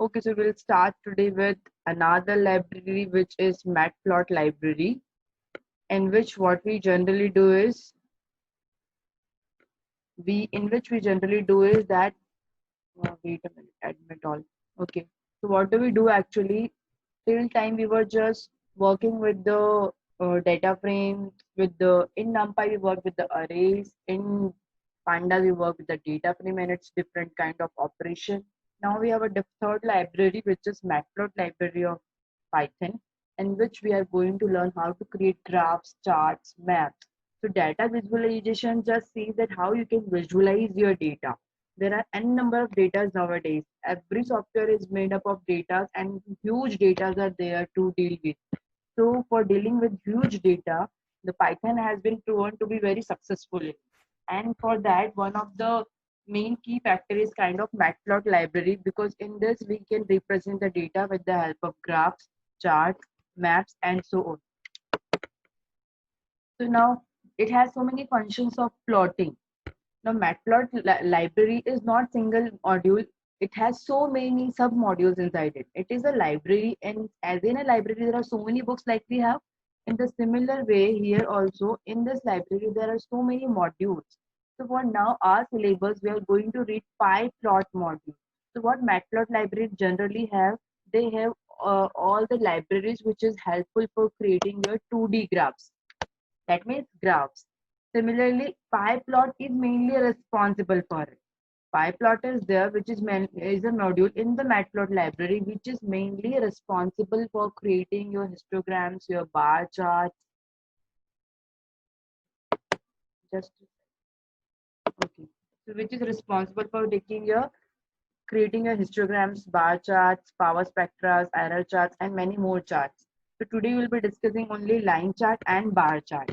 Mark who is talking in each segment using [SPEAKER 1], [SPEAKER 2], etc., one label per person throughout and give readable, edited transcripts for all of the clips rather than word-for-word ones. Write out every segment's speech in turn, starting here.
[SPEAKER 1] Okay, so we'll start today with another library, which is Matplot library, in which what we generally do is that wait a minute, admit all. Okay, so what do we do actually? Till time we were just working with the data frame, with the in NumPy we work with the arrays, in Pandas we work with the data frame and its different kind of operation. Now we have a third library which is Matplot library of Python, in which we are going to learn how to create graphs, charts, maps. So data visualization just sees that how you can visualize your data. There are n number of data nowadays. Every software is made up of data and huge data are there to deal with. So for dealing with huge data, the Python has been proven to be very successful. And for that, one of the main key factor is kind of Matplot library, because in this we can represent the data with the help of graphs, charts, maps, and so on. So now it has so many functions of plotting. Now, Matplot library is not single module. It has so many sub modules inside it. It is a library, and as in a library, there are so many books like we have. In the similar way, here also in this library, there are so many modules. So for now, our syllabus, we are going to read 5 plot modules. So what Matplot library generally have, they have all the libraries which is helpful for creating your 2D graphs. That means graphs. Similarly, PyPlot is mainly responsible for it. PyPlot is there, which is a module in the Matplot library, which is mainly responsible for creating your histograms, your bar charts. Just okay. So, which is responsible for creating your histograms, bar charts, power spectra, error charts, and many more charts. So today we'll be discussing only line chart and bar chart.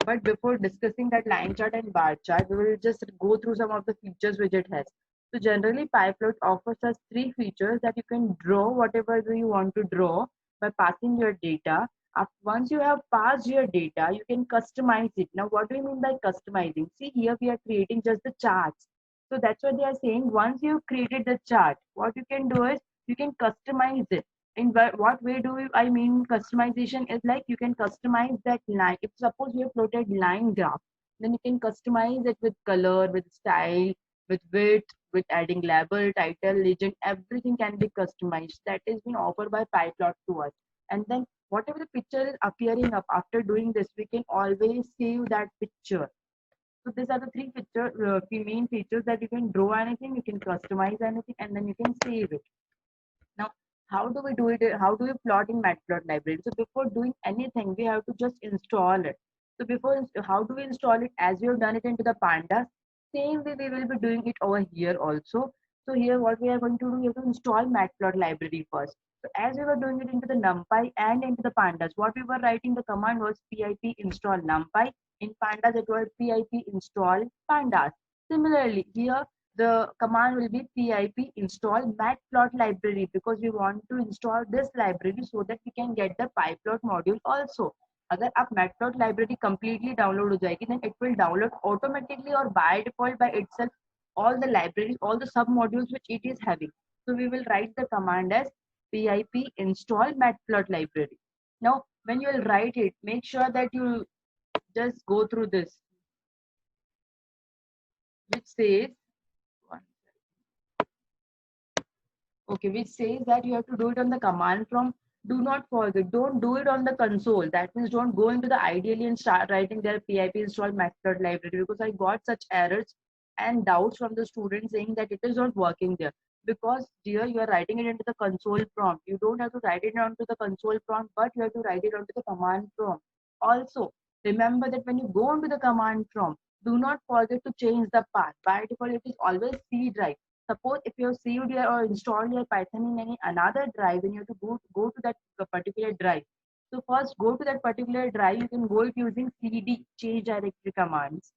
[SPEAKER 1] But before discussing that line chart and bar chart, we will just go through some of the features which it has. So generally, PyPlot offers us 3 features: that you can draw whatever you want to draw by passing your data. Once you have passed your data, you can customize it. Now, what do you mean by customizing? See, here we are creating just the charts. So that's what they are saying. Once you've created the chart, what you can do is you can customize it. In what way do you, I mean customization is like you can customize that line. If suppose you have plotted line graph, then you can customize it with color, with style, with width, with adding label, title, legend. Everything can be customized. That is being offered by PyPlot to us. And then whatever the picture is appearing up after doing this, we can always save that picture. So these are the main features, that you can draw anything, you can customize anything, and then you can save it. Now, how do we do it? How do we plot in Matplot library? So before doing anything, we have to just install it. So how do we install it? As we have done it into the Pandas, same way we will be doing it over here also. So here what we are going to do, we have to install Matplot library first. So as we were doing it into the NumPy and into the Pandas, what we were writing the command was pip install NumPy. In Pandas, it was pip install Pandas. Similarly, here the command will be pip install matplot library, because we want to install this library so that we can get the pyplot module also. अगर आप matplot library completely download हो जाएगी, then it will download automatically or by default by itself all the libraries, all the sub modules which it is having. So we will write the command as pip install matplot library. Now when you will write it, make sure that you just go through this, which says okay, which says that you have to do it on the command prompt. Do not forget, don't do it on the console. That means don't go into the IDLE and start writing their pip install matplot library, because I got such errors and doubts from the students saying that it is not working there. Because dear, you are writing it into the console prompt. You don't have to write it onto the console prompt, but you have to write it onto the command prompt. Also, remember that when you go onto the command prompt, do not forget to change the path. By default, it is always C drive. Suppose if you have saved your or installed your Python in any another drive, then you have to go to that particular drive. So first go to that particular drive. You can go it using cd change directory commands,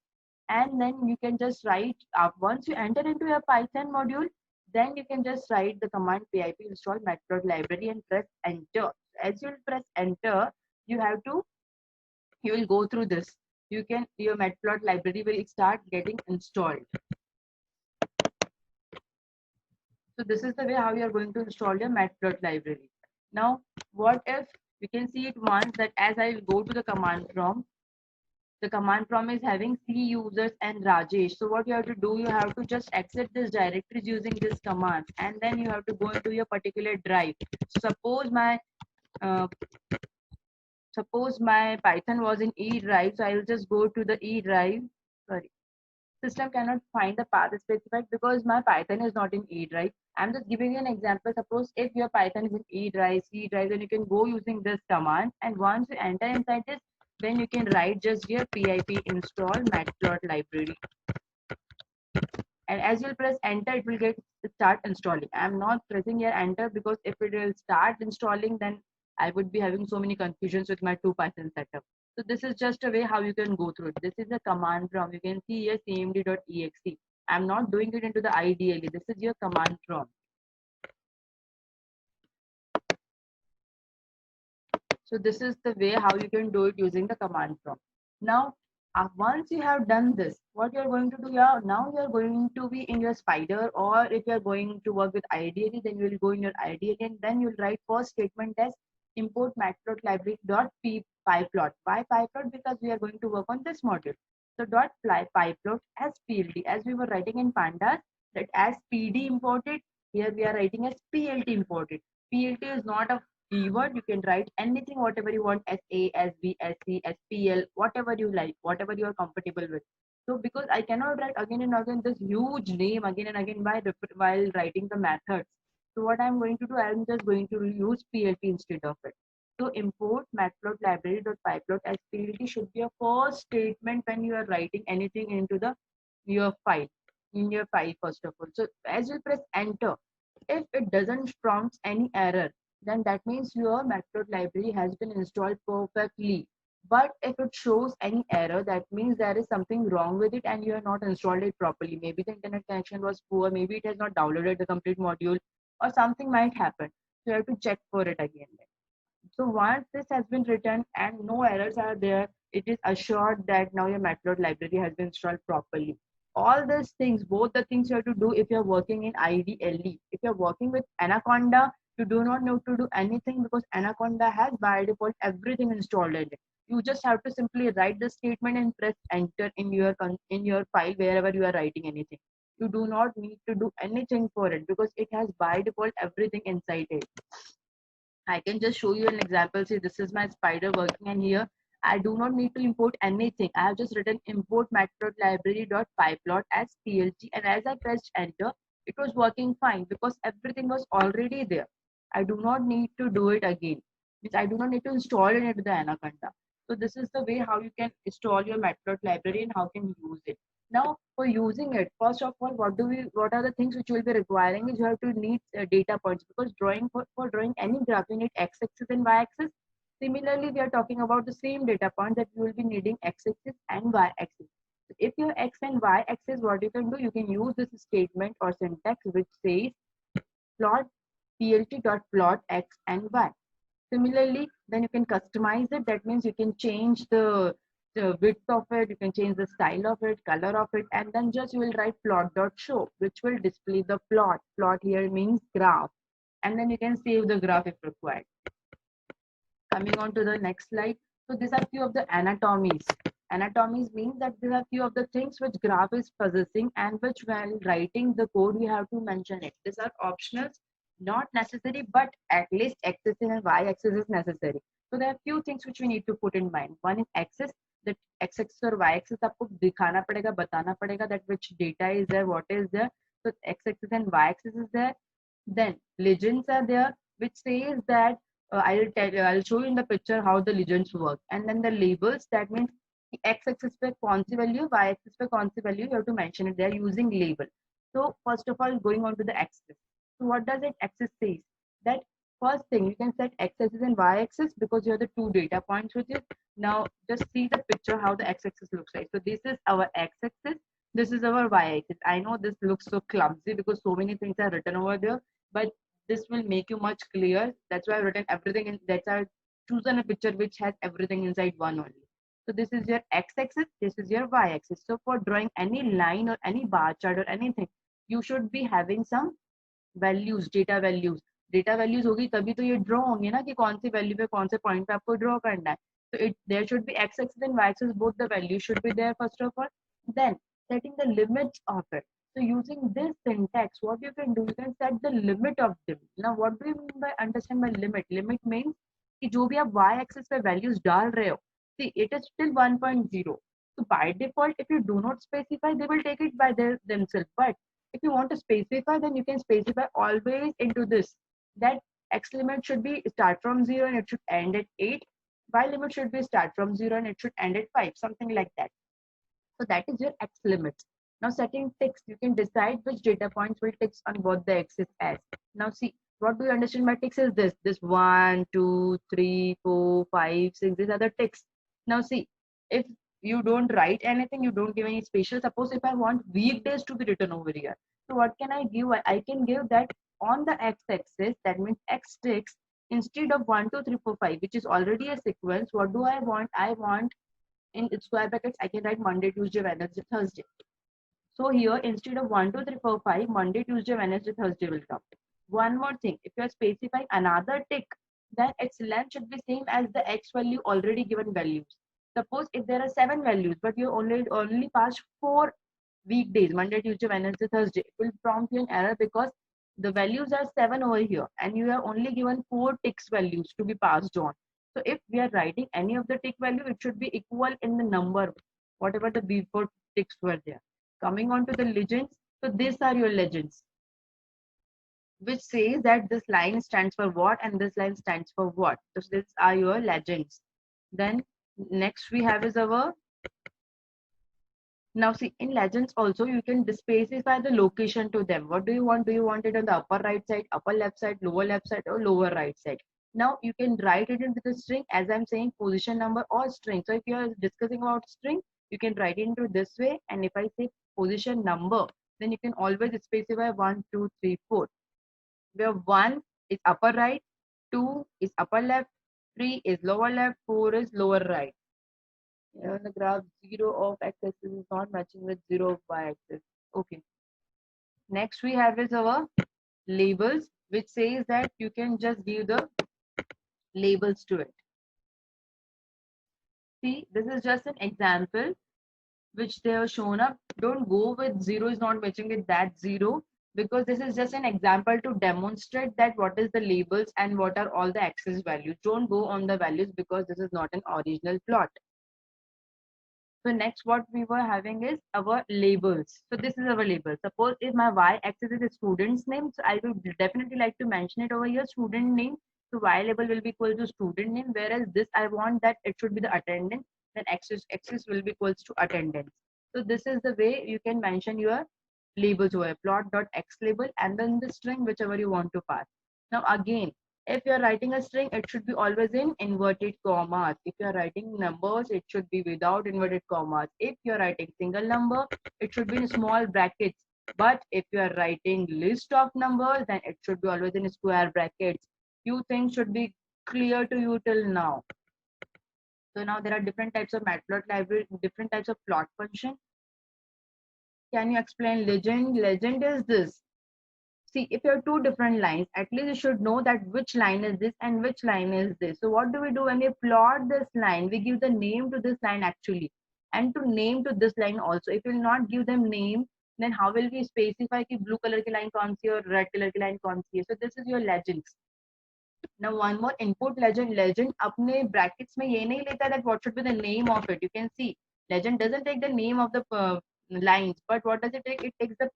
[SPEAKER 1] and then you can just write once you enter into your Python module, then you can just write the command pip install matplot library and press enter. As you will press enter, you will go through this. Your matplot library will start getting installed. So this is the way how you are going to install your matplotlib library. Now, what if you can see it once that as I will go to the command prompt is having C users and Rajesh. So what you have to do, you have to just exit this directories using this command, and then you have to go into your particular drive. So uh, suppose my Python was in E drive, so I will just go to the E drive. Sorry, system cannot find the path specified because my Python is not in E drive. I'm just giving you an example. Suppose if your Python is in E drive, C drive, then you can go using this command. And once you enter inside this, then you can write just here pip install matplotlib library. And as you'll press enter, it will get start installing. I'm not pressing here enter because if it will start installing, then I would be having so many confusions with my two Python setup. So this is just a way how you can go through it. This is a command prompt. You can see here cmd.exe. I'm not doing it into the IDLE. This is your command prompt. So this is the way how you can do it using the command prompt. Now, once you have done this, what you're going to do here, now you're going to be in your Spider, or if you're going to work with IDLE, then you will go in your IDLE and then you'll write first statement as import matplotlib library.pyplot. Why pyplot? Because we are going to work on this module. So dot pyplot as PLT, as we were writing in pandas, that as PD imported, here we are writing as PLT imported. PLT is not a keyword. You can write anything, whatever you want, SA, SB, SC, SPL, whatever you like, whatever you are comfortable with. So because I cannot write again and again this huge name again and again while writing the methods. So what I'm going to do, I'm just going to use PLT instead of it. So import matplotlib library.pyplot as PLT should be a first statement when you are writing anything into your file, in your file first of all. So as you press enter, if it doesn't prompt any error, then that means your matplotlib library has been installed perfectly. But if it shows any error, that means there is something wrong with it and you have not installed it properly. Maybe the internet connection was poor, maybe it has not downloaded the complete module, or something might happen. So you have to check for it again. So once this has been written and no errors are there, it is assured that now your matplotlib library has been installed properly. All these things, both the things you have to do if you're working in IDLE. If you're working with Anaconda, you do not need to do anything because Anaconda has by default everything installed in it. You just have to simply write the statement and press enter in your file wherever you are writing anything. You do not need to do anything for it because it has by default everything inside it. I can just show you an example. See, this is my Spider working, and here I do not need to import anything. I have just written import matplotlib library.pyplot as PLT, and as I pressed enter, it was working fine because everything was already there. I do not need to do it again. Means I do not need to install it into the Anaconda. So this is the way how you can install your matplotlib library and how can you use it. Now, for using it, first of all, what are the things which you will be requiring is you have to need data points, because for drawing any graph you need x-axis and y-axis. Similarly, we are talking about the same data point that you will be needing x-axis and y-axis. So if your x and y-axis, what you can do, you can use this statement or syntax which says plot plt.plot x and y. Similarly, then you can customize it. That means you can change the width of it, you can change the style of it, color of it, and then just you will write plot.show, which will display the plot. Plot here means graph, and then you can save the graph if required. Coming on to the next slide. So these are few of the anatomies. Anatomies means that these are few of the things which graph is possessing and which while writing the code we have to mention it. These are optionals, not necessary, but at least axis and y-axis is necessary. So there are few things which we need to put in mind. One is axis, that x-axis or y-axis आपको दिखाना पड़ेगा, बताना पड़ेगा that which data is there, what is there. So x-axis and y-axis is there. Then legends are there, which says that I'll show you in the picture how the legends work. And then the labels, that means x-axis पे कौन सी value, y-axis पे कौन सी value, you have to mention it there using label. So first of all, going on to the axis. So what does it axis says? That first thing, you can set x-axis and y-axis because you have the two data points with it. Now just see the picture how the x-axis looks like. So this is our x-axis. This is our y-axis. I know this looks so clumsy because so many things are written over there, but this will make you much clear. That's why I've written everything in, that's why I've chosen a picture which has everything inside one only. So this is your x-axis, this is your y-axis. So for drawing any line or any bar chart or anything, you should be having some values, data values होगी तभी तो ये draw होंगे ना कि कौन सी value पे कौन से पॉइंट पे आपको ड्रॉ करना है. तो it there should be x axis and y axis, both the values should be there first of all. Then setting the limits of it. So using this syntax, what you can do, you can set the limit of them. Now what do you mean by understand by limit? Limit means कि जो भी आप y axis पे values डाल रहे हो, see it is still 1.0. So by default, if you do not specify, they will take it by themselves. But if you want to specify, then you can specify always into this, that x limit should be start from 0 and it should end at 8. Y limit should be start from 0 and it should end at 5, something like that. So that is your x limit. Now setting ticks, you can decide which data points will ticks on both the axis as. Now see, what do you understand by ticks is this. This 1, 2, 3, 4, 5, 6, these are the ticks. Now see, if you don't write anything, you don't give any special. Suppose if I want weekdays to be written over here. So what can I give? I can give that on the x-axis, that means x ticks, instead of 1, 2, 3, 4, 5, which is already a sequence, what do I want? I want in square brackets, I can write Monday, Tuesday, Wednesday, Thursday. So here, instead of 1, 2, 3, 4, 5, Monday, Tuesday, Wednesday, Thursday will come. One more thing, if you are specifying another tick, then its length should be same as the x value already given values. Suppose if there are 7 values, but you only passed 4 weekdays, Monday, Tuesday, Wednesday, Thursday, it will prompt you an error because the values are 7 over here and you have only given 4 ticks values to be passed on. So if we are writing any of the tick value, it should be equal in the number, whatever the before ticks were there. Coming on to the legends, so these are your legends, which says that this line stands for what and this line stands for what. So these are your legends. Then next we have is our, now see in legends also you can specify the location to them. What do you want? Do you want it on the upper right side, upper left side, lower left side, or lower right side? Now you can write it into the string, as I'm saying, position number or string. So if you are discussing about string, you can write it into this way. And if I say position number, then you can always specify 1, 2, 3, 4. Where 1 is upper right, 2 is upper left, 3 is lower left, 4 is lower right. Here on the graph, 0 of x-axis is not matching with 0 of y-axis. Okay. Next we have is our labels, which says that you can just give the labels to it. See, this is just an example which they have shown up. Don't go with 0 is not matching with that 0, because this is just an example to demonstrate that what is the labels and what are all the axis values. Don't go on the values because this is not an original plot. So next what we were having is our labels. So this is our label. Suppose if my y-axis is a student's name, so I would definitely like to mention it over here, student name. So y label will be equal to student name, whereas this I want that it should be the attendance, then axis will be equals to attendance. So this is the way you can mention your labels over plot.x label and then the string whichever you want to pass. Now again, if you're writing a string, it should be always in inverted commas. If you're writing numbers, it should be without inverted commas. If you're writing single number, it should be in small brackets. But if you're writing list of numbers, then it should be always in square brackets. Few things should be clear to you till now. So now there are different types of matplot library, different types of plot function. Can you explain legend? Legend is this. See, if you have two different lines, at least you should know that which line is this and which line is this. So what do we do when we plot this line? We give the name to this line actually, and to name to this line also. If you will not give them name, then how will we specify कि blue color की line कौन सी है और red color की line कौन सी है? So this is your legends. Now one more input legend. Legend अपने brackets में ये नहीं लेता that what should be the name of it. You can see legend doesn't take the name of the lines, but what does it take? It takes the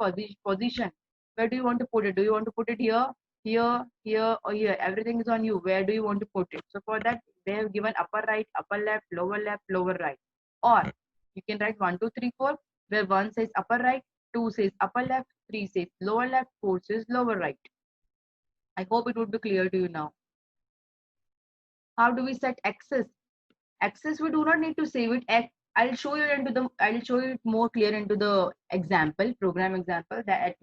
[SPEAKER 1] position. Where do you want to put it? Do you want to put it here, here, here, or here? Everything is on you. Where do you want to put it? So for that, they have given upper right, upper left, lower right. Or you can write 1, 2, 3, 4, where 1 says upper right, 2 says upper left, 3 says lower left, 4 says lower right. I hope it would be clear to you now. How do we set axis? Axis we do not need to save it. I'll show you it more clear into the example, program example. I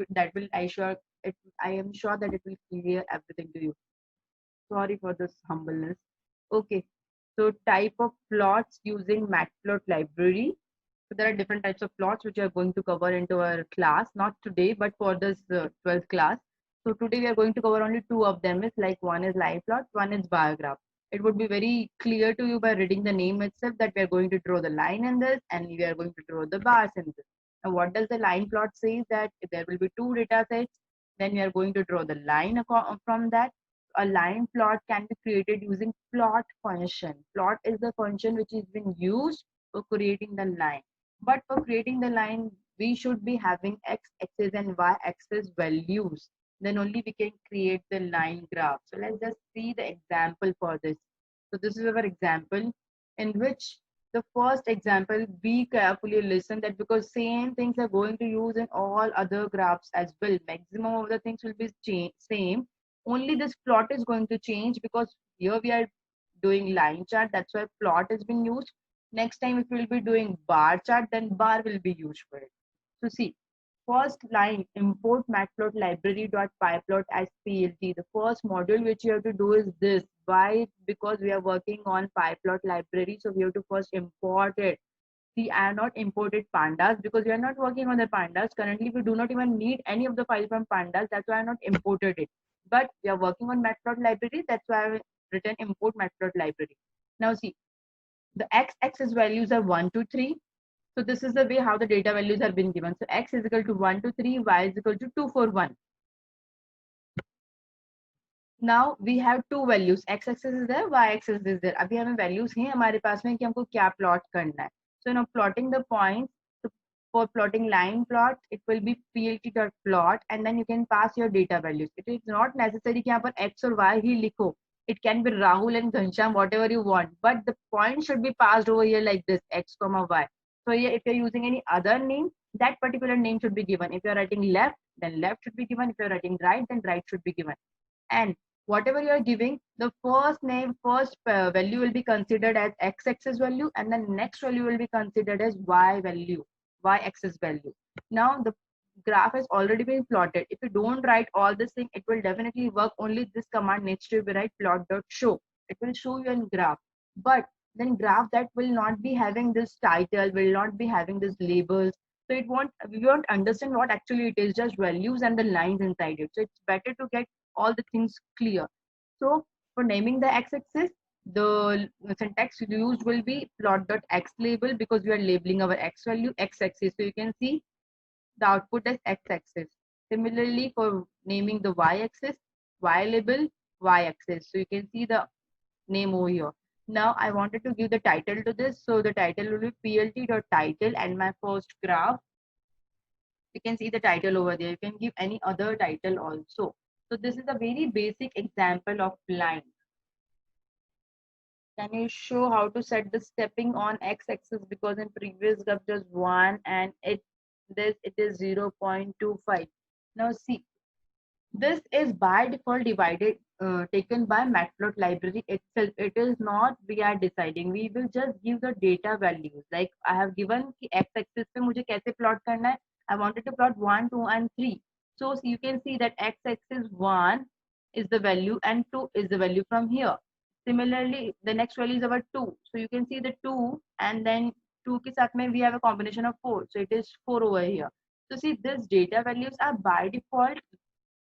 [SPEAKER 1] am sure that it will clear everything to you. Sorry for this humbleness. Okay, so type of plots using matplot library. So there are different types of plots which we are going to cover into our class, not today, but for this 12th class. So today we are going to cover only two of them. It's like one is line plot, one is bar graph. It would be very clear to you by reading the name itself that we are going to draw the line in this and we are going to draw the bars in this. Now what does the line plot say? That if there will be two data sets, then we are going to draw the line from that. A line plot can be created using plot function. Plot is the function which is being used for creating the line. But for creating the line, we should be having x-axis and y-axis values. Then only we can create the line graph. So let's just see the example for this. So this is our example in which the first example, be carefully listen that because same things are going to use in all other graphs as well. Maximum of the things will be same. Only this plot is going to change because here we are doing line chart. That's why plot is being used. Next time if we will be doing bar chart, then bar will be used for it. So see, first line, import matplot library.pyplot as PLT. The first module which you have to do is this. Why? Because we are working on pyplot library, so we have to first import it. See, I have not imported pandas because we are not working on the pandas. Currently, we do not even need any of the files from pandas. That's why I have not imported it. But we are working on matplot library. That's why I have written import matplot library. Now see, the x-axis values are 1 to 3. So this is the way how the data values have been given. So x is equal to 1 to 3, y is equal to 2 for 1. Now we have two values, x-axis is there, y-axis is there. अभी हमें values हैं हमारे पास में कि हमको क्या plot करना है. So now plotting the points, so for plotting line plot, it will be plt.plot and then you can pass your data values. It is not necessary कि यहाँ पर x और y ही लिखो. It can be Rahul and Ghanshyam, whatever you want, but the point should be passed over here like this, x comma y. So here, if you're using any other name, that particular name should be given. If you're writing left, then left should be given. If you're writing right, then right should be given. And whatever you are giving, the first value will be considered as x-axis value, and the next value will be considered as y-axis value. Now the graph has already been plotted. If you don't write all this thing, it will definitely work. Only this command needs to be write plot.show. It will show you in graph. But then graph that will not be having this title, will not be having this labels. So we won't understand what actually it is, just values and the lines inside it. So it's better to get all the things clear. So for naming the x-axis, the syntax used will be plot.x label because we are labeling our x value x-axis. So you can see the output as x-axis. Similarly, for naming the y-axis, y label y-axis. So you can see the name over here. Now I wanted to give the title to this. So the title will be plt.title and my first graph. You can see the title over there. You can give any other title also. So this is a very basic example of line. Can you show how to set the stepping on x-axis, because in previous graph just 1 and it is 0.25. Now see, this is by default divided taken by matplot library itself. It is not we are deciding. We will just give the data values. Like I have given कि x-axis पे मुझे कैसे plot करना है. I wanted to plot 1, 2 and 3. So you can see that x-axis 1 is the value and 2 is the value from here. Similarly, the next value is our 2. So you can see the 2 and then 2 के साथ में we have a combination of 4. So it is 4 over here. So see, these data values are by default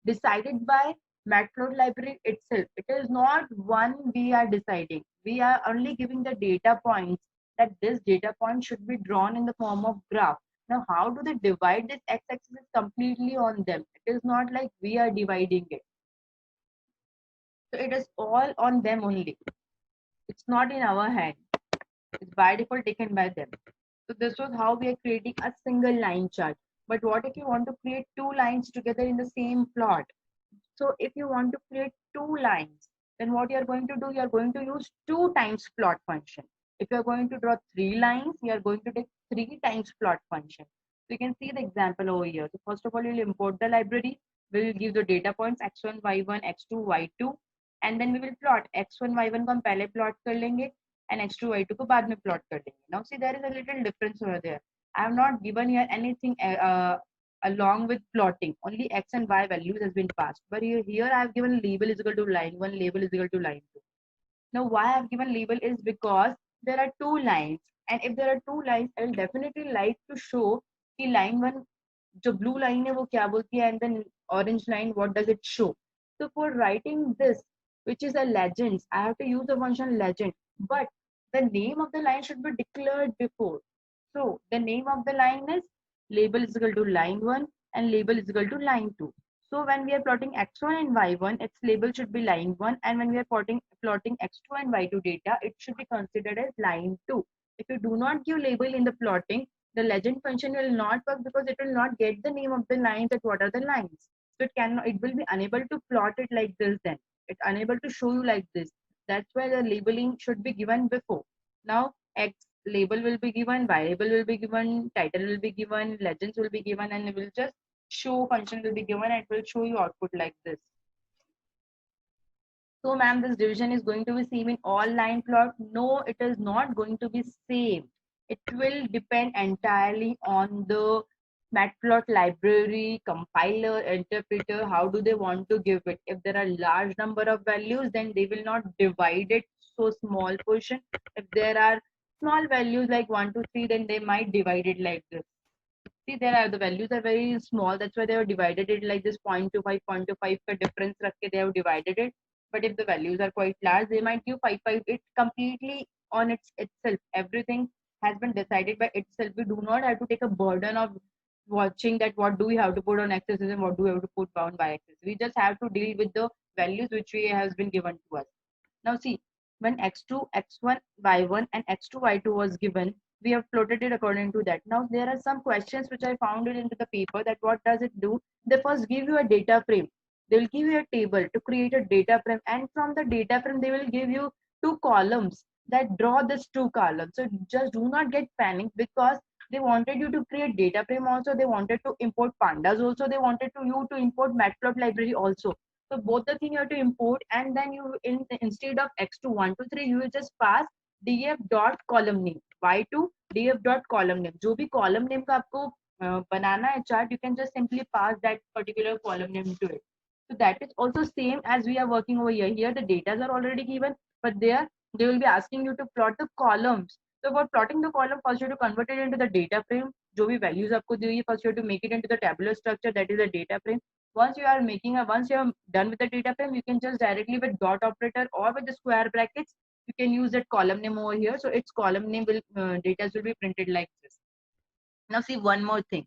[SPEAKER 1] decided by matplot library itself. It is not one we are deciding. We are only giving the data points that this data point should be drawn in the form of graph. Now, how do they divide this x-axis is completely on them. It is not like we are dividing it. So it is all on them only. It's not in our hand. It's by default taken by them. So this was how we are creating a single line chart. But what if you want to create two lines together in the same plot? So if you want to create two lines, then what you are going to do, you are going to use 2 times plot function. If you are going to draw 3 lines, you are going to take 3 times plot function. So you can see the example over here. So first of all, you'll import the library. We'll give the data points x1, y1, x2, y2, and then we will plot x1, y1 को हम पहले plot कर लेंगे and x2, y2 को बाद में plot कर लेंगे. Now see, there is a little difference over there. I have not given here anything along with plotting. Only x and y values has been passed. But here I have given label is equal to line 1, label is equal to line 2. Now why I have given label is because there are 2 lines. And if there are 2 lines, I will definitely like to show कि line 1 जो blue line है वो क्या बोलती है and then orange line, what does it show? So for writing this, which is a legends, I have to use the function legend, but the name of the line should be declared before. So the name of the line is label is equal to line 1 and label is equal to line 2. So when we are plotting x1 and y1, its label should be line 1, and when we are plotting x2 and y2 data, it should be considered as line 2. If you do not give label in the plotting, the legend function will not work because it will not get the name of the lines that what are the lines. So it will be unable to plot it like this then. It's unable to show you like this. That's why the labeling should be given before. Now X label will be given, Y label will be given, title will be given, legends will be given, and it will just show function will be given and it will show you output like this. So ma'am, this division is going to be same in all line plot. No, it is not going to be same. It will depend entirely on the matplot library, compiler, interpreter, how do they want to give it. If there are large number of values, then they will not divide it so small portion. If there are small values like 1 to 3, then they might divide it like this. See, there are the values are very small. That's why they have divided it like this 0.25, 0.25 ka difference rakh ke they have divided it. But if the values are quite large, they might give 5, 5. It completely on itself. Everything has been decided by itself. We do not have to take a burden of watching that what do we have to put on axis and what do we have to put on y axis. We just have to deal with the values which we has been given to us. Now see, when x2, x1, y1 and x2, y2 was given, we have plotted it according to that. Now there are some questions which I found it into the paper that what does it do? They first give you a data frame. They will give you a table to create a data frame, and from the data frame they will give you two columns that draw this two columns. So just do not get panicked because they wanted you to create data frame also. They wanted to import pandas also. They wanted you to import matplot library also. So both the thing you have to import, and then you instead of x2 1 to 3 you will just pass df dot column name, y2 df dot column name. जो भी column name का आपको बनाना है chart, you can just simply pass that particular column name to it. So that is also same as we are working over here. Here the data are already given, but there they will be asking you to plot the columns. So for plotting the column, first you have to convert it into the data frame. जो भी values आपको दी हुई है, first you have to make it into the tabular structure, that is a data frame. Once you are done with the data frame, you can just directly with dot operator or with the square brackets, you can use that column name over here. So its column name will data will be printed like this. Now see one more thing.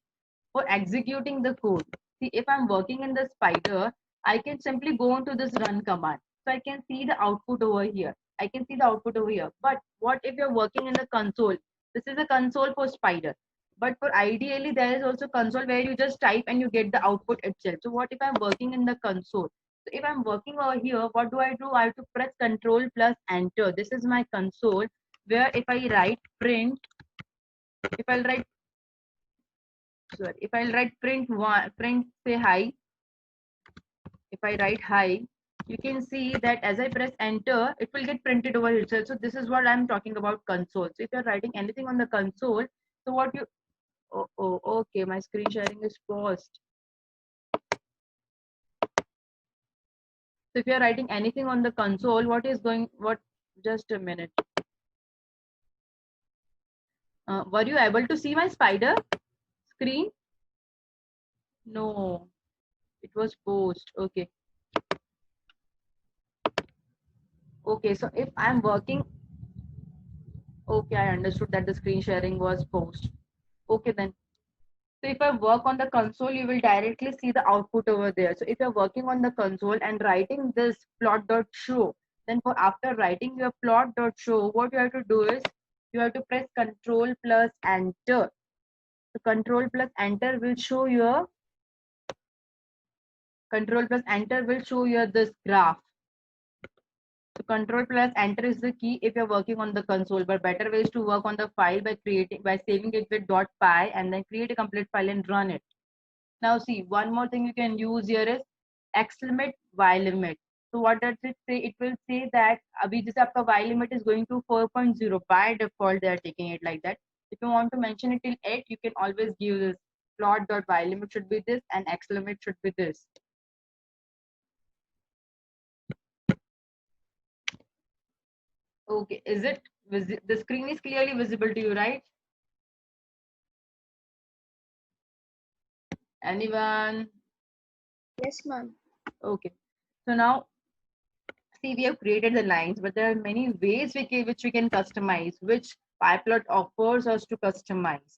[SPEAKER 1] For executing the code, see if I'm working in the spider, I can simply go into this run command. So I can see the output over here. I can see the output over here. But what if you're working in the console? This is a console for spider. But for ideally, there is also console where you just type and you get the output itself. So what if I'm working in the console? So if I'm working over here, what do? I have to press Control plus Enter. This is my console where if I write print, if I'll write if I'll write print say hi, if I write hi, you can see that as I press enter, it will get printed over itself. So this is what I'm talking about console. So if you're writing anything on the console, so what you, okay, my screen sharing is paused. So if you're writing anything on the console, just a minute. Were you able to see my spider screen? No, it was paused. Okay. Okay, so if I'm working, okay, I understood that the screen sharing was paused. Okay then. So if I work on the console, you will directly see the output over there. So if you're working on the console and writing this plot.show, then for after writing your plot.show, what you have to do is you have to press Control plus Enter. So Control plus Enter will show you this graph. So Control plus Enter is the key if you're working on the console, but better ways to work on the file by saving it with .py and then create a complete file and run it. Now see, one more thing you can use here is x limit, y limit. So what does it say? It will say that abhi jise aapka y limit is going to 4.0. By default, they are taking it like that. If you want to mention it till 8, you can always give this plot.y limit should be this and x limit should be this. Okay, is it the screen is clearly visible to you, right? Anyone?
[SPEAKER 2] Yes, ma'am.
[SPEAKER 1] Okay. So now, see, we have created the lines, but there are many ways which we can customize, which PyPlot offers us to customize.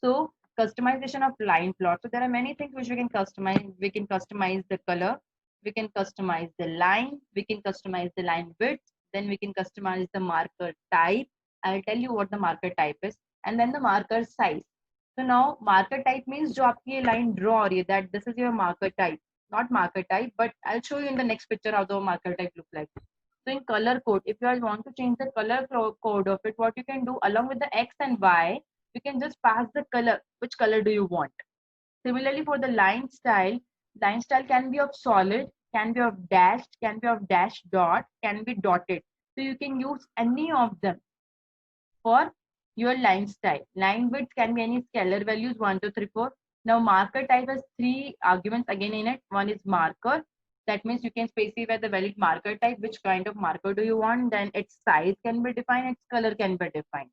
[SPEAKER 1] So customization of line plot. So there are many things which we can customize. We can customize the color. We can customize the line. We can customize the line width. Then we can customize the marker type. I'll tell you what the marker type is. And then the marker size. So now marker type means जो आपकी ये line draw हो रही है, that this is your marker type, not marker type, but I'll show you in the next picture how the marker type look like. So in color code, if you guys want to change the color code of it, what you can do along with the X and Y, you can just pass the color. Which color do you want? Similarly, for the line style can be of solid, can be of dashed, can be of dash dot, can be dotted. So you can use any of them for your line style. Line width can be any scalar values 1, 2, 3, 4. Now marker type has three arguments again in it. One is marker. That means you can specify the valid marker type, which kind of marker do you want. Then its size can be defined, its color can be defined.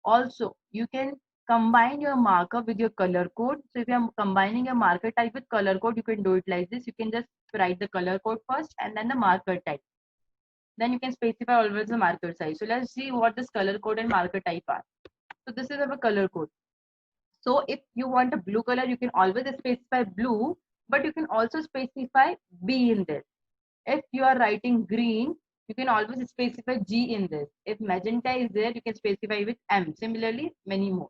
[SPEAKER 1] Also, you can combine your marker with your color code. So if you are combining a marker type with color code, you can do it like this. You can just write the color code first and then the marker type. Then you can specify always the marker size. So let's see what this color code and marker type are. So this is our color code. So if you want a blue color, you can always specify blue, but you can also specify B in this. If you are writing green, you can always specify G in this. If magenta is there, you can specify with M. Similarly, many more.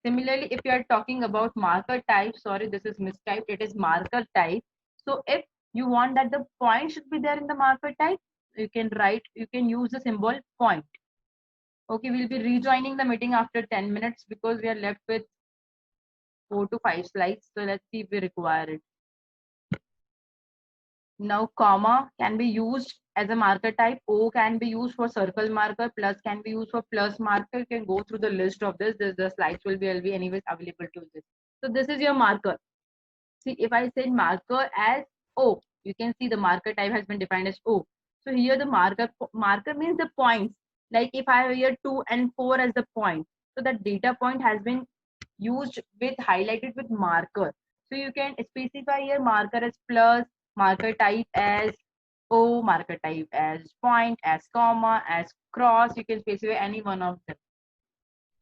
[SPEAKER 1] Similarly, if you are talking about marker type, sorry, this is mistyped, it is marker type. So if you want that the point should be there in the marker type, you can use the symbol point. Okay, we'll be rejoining the meeting after 10 minutes because we are left with 4 to 5 slides. So let's see if we require it. Now, comma can be used as a marker type. O can be used for circle marker. Plus can be used for plus marker. You can go through the list of this. The slides will be anyways available to this. So this is your marker. See, if I say marker as O, you can see the marker type has been defined as O. So here the marker means the points. Like if I have here 2 and 4 as the point. So the data point has been used with highlighted with marker. So you can specify here marker as plus, marker type as O, marker type as point, as comma, as cross. You can specify any one of them.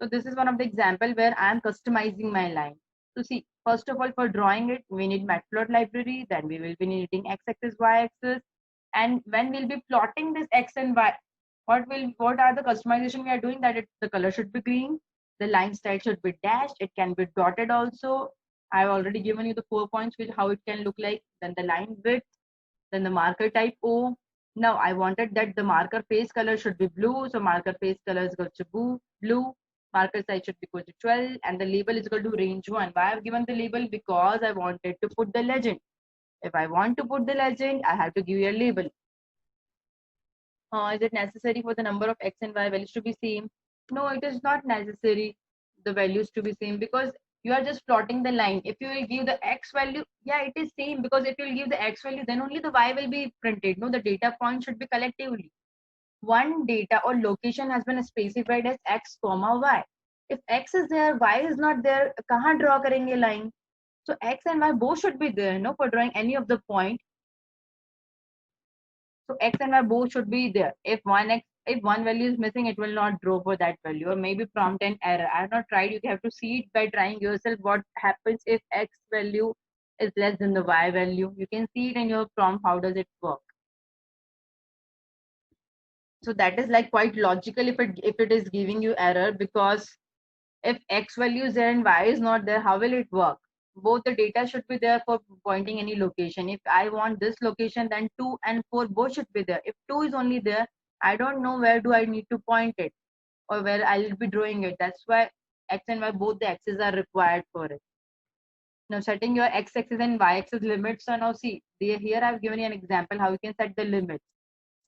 [SPEAKER 1] So this is one of the example where I am customizing my line. So see, first of all, for drawing it, we need matplotlib library. Then we will be needing x-axis, y-axis, and when we'll be plotting this x and y, what are the customization we are doing? That the color should be green, the line style should be dashed, it can be dotted also. I've already given you the 4 points with how it can look like. Then the line width, then the marker type O. Now I wanted that the marker face color should be blue, so marker face color is equal to blue. Marker size should be equal to 12, and the label is equal to range 1. Why I've given the label? Because I wanted to put the legend. If I want to put the legend, I have to give you a label. Is it necessary for the number of x and y values to be same? No, it is not necessary the values to be same because you are just plotting the line. If you will give the x value, yeah, it is same because if you will give the x value, then only the y will be printed. No, the data point should be collectively. One data or location has been specified as x comma y. If x is there, y is not there, kahan draw karenge line? So x and y both should be there, no, for drawing any of the point. So x and y both should be there. If one value is missing, it will not draw for that value, or maybe prompt an error. I have not tried. You have to see it by trying yourself. What happens if x value is less than the y value? You can see it in your prompt. How does it work? So that is like quite logical if it is giving you error, because if x value is there and y is not there, how will it work? Both the data should be there for pointing any location. If I want this location, then 2 and 4 both should be there. If 2 is only there, I don't know where do I need to point it or where I'll be drawing it. That's why x and y, both the axes are required for it. Now setting your x-axis and y-axis limits. So now see, here I've given you an example how you can set the limits.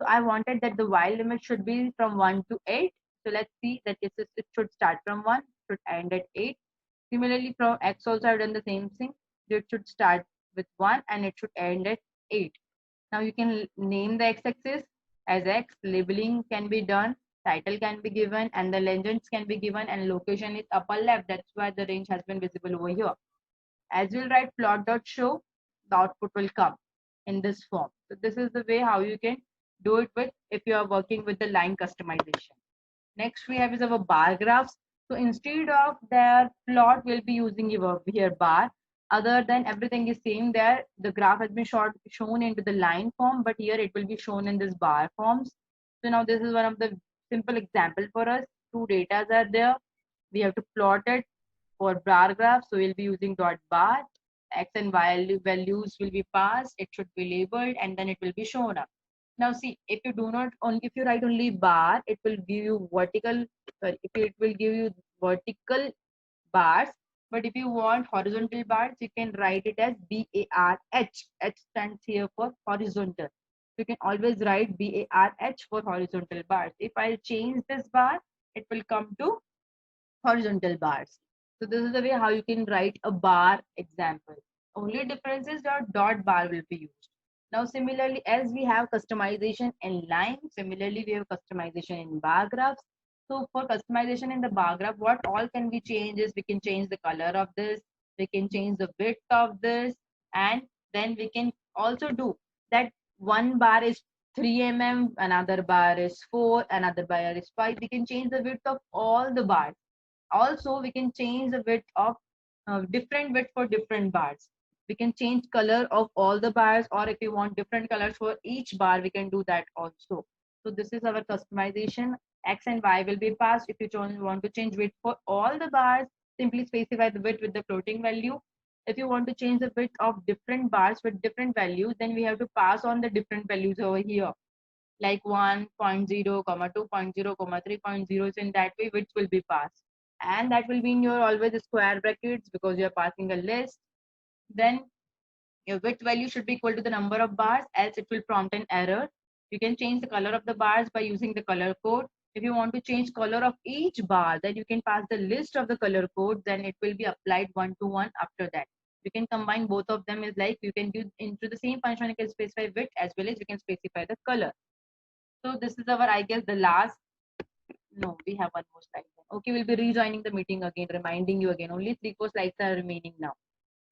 [SPEAKER 1] So I wanted that the y limit should be from 1 to 8. So let's see that it should start from 1, should end at 8. Similarly, from x also I've done the same thing. It should start with 1 and it should end at 8. Now you can name the x-axis as x, labeling can be done, title can be given, and the legends can be given, and location is upper left. That's why the range has been visible over here. As we'll write plot.show, the output will come in this form. So this is the way how you can do it with if you are working with the line customization. Next we have is our bar graphs. So instead of their plot, we'll be using here bar. Other than everything is same there, the graph has been shown into the line form, but here it will be shown in this bar forms. So now this is one of the simple example for us. Two datas are there. We have to plot it for bar graph. So we'll be using dot bar. X and Y values will be passed. It should be labeled and then it will be shown up. Now see, if you do not only if you write only bar, it will give you vertical. Sorry, if it will give you vertical bars. But if you want horizontal bars, you can write it as BARH. H stands here for horizontal. You can always write BARH for horizontal bars. If I change this bar, it will come to horizontal bars. So this is the way how you can write a bar example. Only difference is that dot bar will be used. Now similarly, as we have customization in line, similarly we have customization in bar graphs. So for customization in the bar graph, what all can be changed is we can change the color of this, we can change the width of this, and then we can also do that one bar is 3 mm, another bar is 4, another bar is 5. We can change the width of all the bars. Also, we can change the width of different width for different bars. We can change color of all the bars, or if you want different colors for each bar, we can do that also. So this is our customization. X and Y will be passed. If you want to change width for all the bars, simply specify the width with the floating value. If you want to change the width of different bars with different values, then we have to pass on the different values over here, like 1.0, 2.0, 3.0. So in that way, width will be passed. And that will be in your always square brackets because you're passing a list. Then your width value should be equal to the number of bars, else it will prompt an error. You can change the color of the bars by using the color code. If you want to change color of each bar, then you can pass the list of the color code, then it will be applied one to one after that. You can combine both of them, is like you can do into the same function, you can specify width as well as you can specify the color. So this is our, I guess, the last. No, we have one more slide. Okay, we'll be rejoining the meeting again, reminding you again. Only 3-4 slides are remaining now.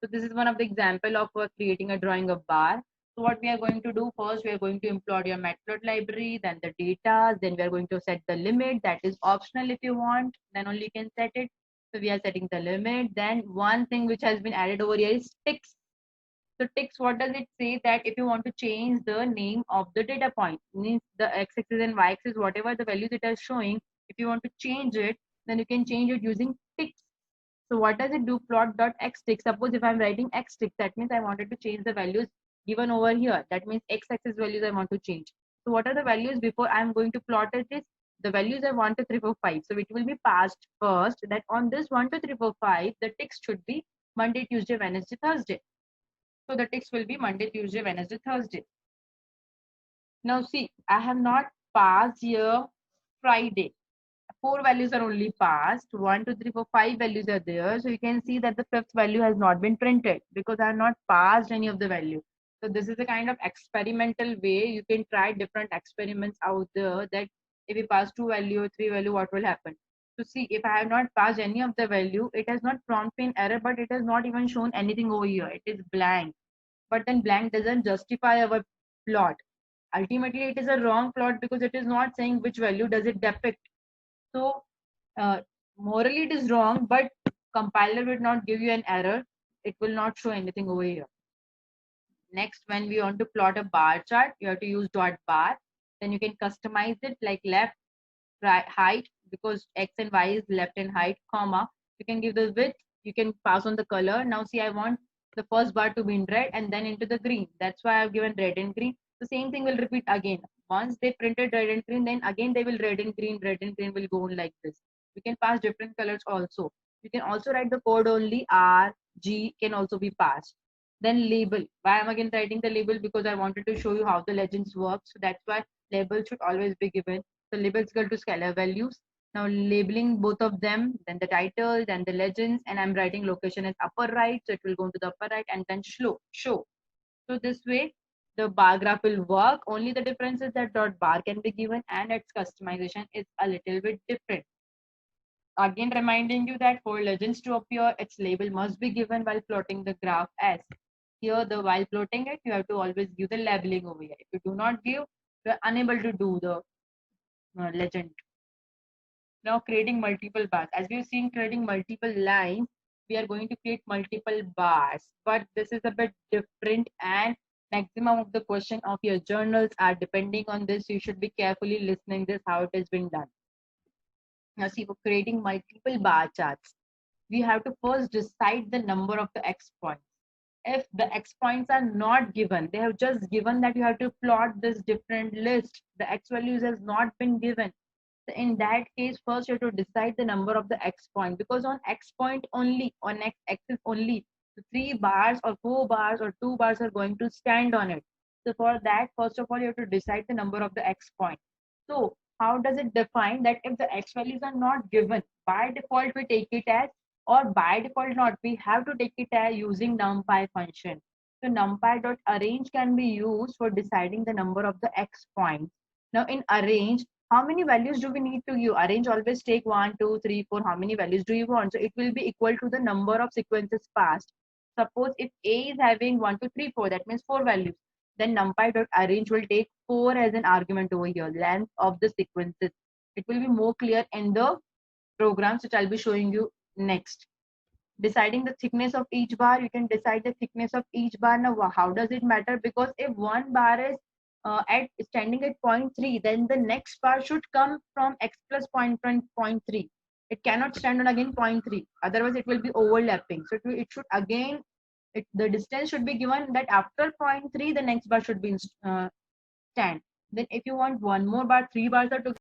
[SPEAKER 1] So this is one of the example of creating a drawing of bar. So what we are going to do first, we are going to import your matplotlib library, then the data, then we are going to set the limit. That is optional if you want, then only you can set it. So we are setting the limit. Then one thing which has been added over here is ticks. So ticks, what does it say? That if you want to change the name of the data point, means the x-axis and y-axis, whatever the values it is showing, if you want to change it, then you can change it using ticks. So what does it do? Plot.xtick. Suppose if I'm writing xtick, that means I wanted to change the values given over here. That means x-axis values I want to change. So what are the values before I'm going to plot it is the values I want to 3, 4, 5. So it will be passed first that on this 1, 2, 3, 4, 5, the ticks should be Monday, Tuesday, Wednesday, Thursday. So the ticks will be Monday, Tuesday, Wednesday, Thursday. Now see, I have not passed here Friday. 4 values are only passed. 1, 2, 3, 4, 5 values are there. So you can see that the 5th value has not been printed because I have not passed any of the value. So this is a kind of experimental way. You can try different experiments out there that if you pass 2 value or 3 value, what will happen? So see, if I have not passed any of the value, it has not prompted an error, but it has not even shown anything over here. It is blank. But then blank doesn't justify our plot. Ultimately, it is a wrong plot because it is not saying which value does it depict. So morally it is wrong, but compiler will not give you an error. It will not show anything over here. Next, when we want to plot a bar chart, you have to use dot bar. Then you can customize it like left, right, height, because x and y is left and height, comma. You can give the width. You can pass on the color. Now see, I want the first bar to be in red and then into the green. That's why I've given red and green. The same thing will repeat again. Once they printed red and green, then again they will red and green will go on like this. You can pass different colors also. You can also write the code only R, G can also be passed. Then label. Why I'm again writing the label? Because I wanted to show you how the legends work. So that's why label should always be given. So labels equal to scalar values. Now labeling both of them, then the title, then the legends, and I'm writing location as upper right. So it will go to the upper right and then show. So this way the bar graph will work. Only the difference is that dot bar can be given and its customization is a little bit different. Again, reminding you that for legends to appear, its label must be given while plotting the graph as here the while plotting it, you have to always give the labeling over here. If you do not give, you are unable to do the legend. Now creating multiple bars. As we have seen creating multiple lines, we are going to create multiple bars. But this is a bit different, and maximum of the question of your journals are depending on this. You should be carefully listening this how it has been done. Now see, for creating multiple bar charts, we have to first decide the number of the X points. If the X points are not given, they have just given that you have to plot this different list. The X values has not been given. So in that case, first you have to decide the number of the X point, because on X point only, on X axis only, the 3 bars or 4 bars or 2 bars are going to stand on it. So for that, first of all, you have to decide the number of the X point. So how does it define that if the X values are not given, by default we take it as, or by default not, we have to take it as using numpy function. So numpy.arrange can be used for deciding the number of the X points. Now in arrange, how many values do we need to give? Arrange always take 1, 2, 3, 4. How many values do you want? So it will be equal to the number of sequences passed. Suppose if A is having 1, 2, 3, 4, that means 4 values. Then numpy.arrange will take 4 as an argument over here, length of the sequences. It will be more clear in the programs which I'll be showing you next. Deciding the thickness of each bar, you can decide the thickness of each bar. Now how does it matter? Because if one bar is at standing at 0.3, then the next bar should come from x plus 0.3. It cannot stand on again 0.3, otherwise it will be overlapping. So it should again, the distance should be given that after 0.3 the next bar should be stand. Then if you want one more bar, 3 bars are to